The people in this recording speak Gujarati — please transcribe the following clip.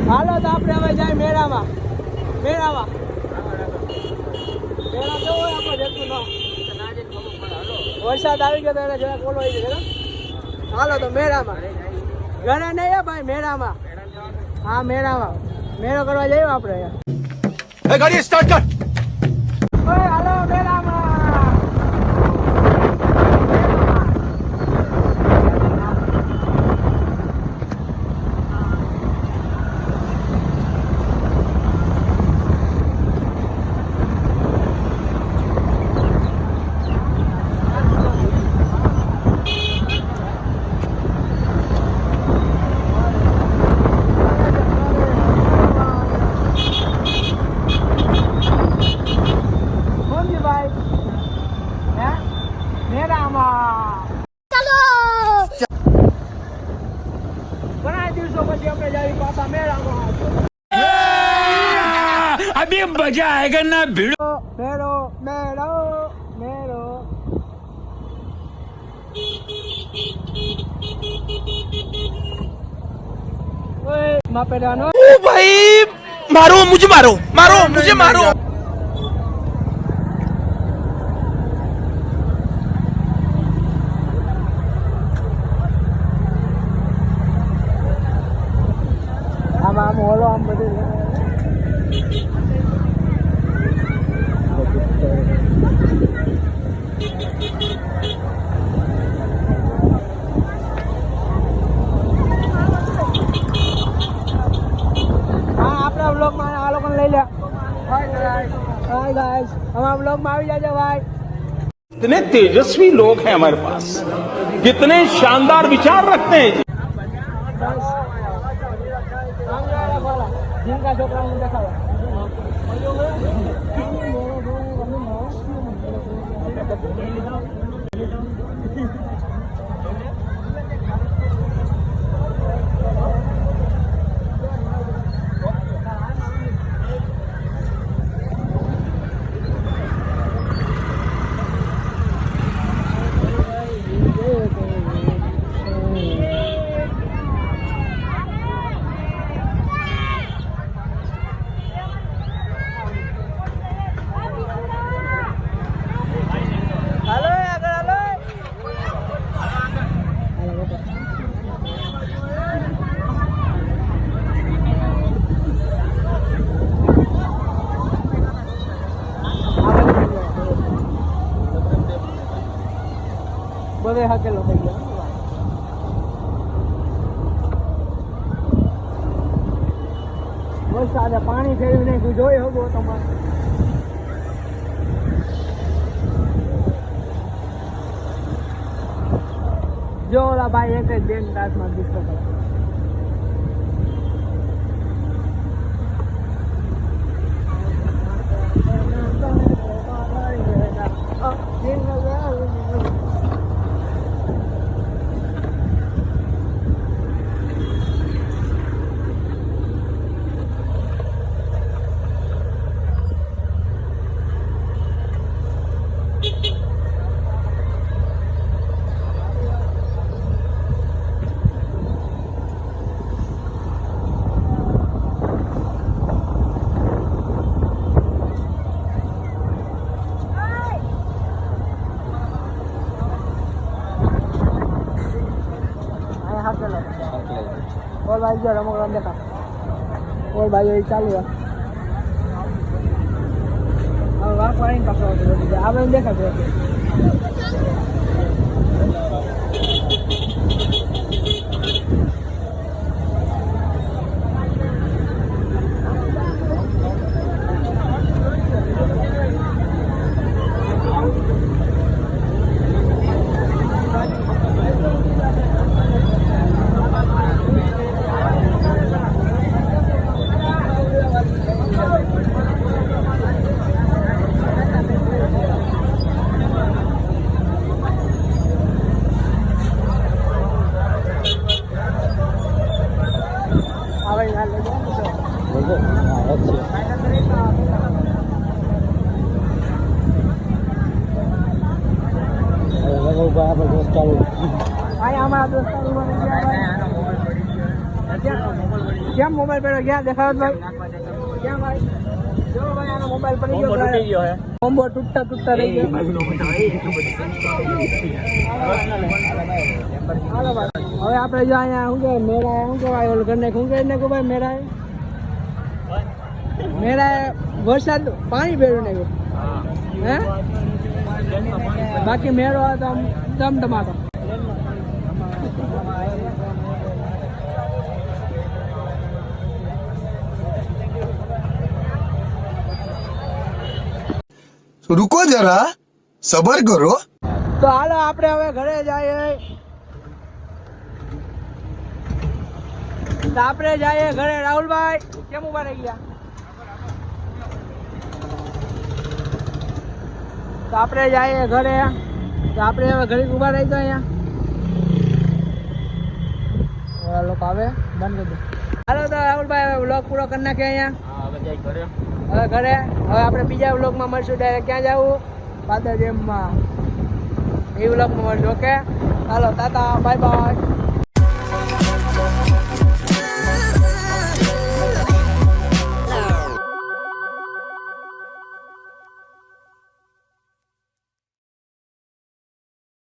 હાલો તો આપણે હવે જાય મેળામાં. મેળા કેવો હોય આપણે જેટલું વરસાદ આવી ગયો તો એને જરાક ઓલો આવી ગયો. હાલો તો મેળામાં. ઘરે નહીં હે ભાઈ, મેળામાં. હા મેળામાં મેળો કરવા જઈએ આપણે. ગાડી સ્ટાર્ટ કર. ઓય હાલો મેળામાં. अभी मजा आएगा ना भिड़ो. મેળો મેળો મેળો. ઓય માપેડાનો. ओ भाई मारो मुझे, मारो मारो मुझे, मारो. આમ હોલો આમ બધું. આપણા બ્લોગમાં આ લોકોને લઈ લે. હાય ગાઈસ, અમારા બ્લોગમાં આવી જાજો ભાઈ. कितने तेजस्वी लोग हैं हमारे पास, कितने शानदार विचार रखते हैं. जिनका छोकरा देखावा. બધે હકેલો થઈ ગયો. વરસાદે પાણી ફેરવી નાખ્યું, જોઈ હગો તમારે. જો ઓલા ભાઈ એક જ બેન તાસમાં ડિસ્કો કરે. और भाई जो रमकड़ा देखा और भाई यही चालू है. अब वहाँ पानी पकड़ा होता है. अब मैंने देखा था. Ay, ama, 2 tahun. કેમ મોબાઈલ પડ્યો ક્યાં દેખાડો ભાઈ ક્યાં ભાઈ જો ભાઈ આનો મોબાઈલ પડી ગયો કોમ્બો તૂટતા રહી ગયો હાલો ભાઈ હવે આપણે જો અહીંયા શું કહેવાય મેળા શું કહેવાય ઓલું ઘરને શું કહે ને ભાઈ મેળા વરસાદ પાણી ભેળું નાખ્યું હે બાકી મેળો તો આમ ધમધમાતો रुको जरा सबर करो તો હાલો આપણે હવે ઘરે જઈએ તો આપણે જઈએ ઘરે રાહુલભાઈ કેમ ઉભા રહી ગયા તો આપણે જઈએ ઘરે તો આપણે હવે ઘરે ઉભા રહી તો અહીંયા લોકો આવે બંધ કરી દે હાલો તો રાહુલભાઈ હવે વ્લોગ પૂરો કરી નાખીએ અહીંયા હવે ઘરે હવે આપણે બીજા વ્લોગમાં મળશું ડાયરેક્ટ ક્યાં જવું પાદર ડેમમાં એ વ્લોગમાં મળશું ઓકે ચાલો તાતા બાય બાય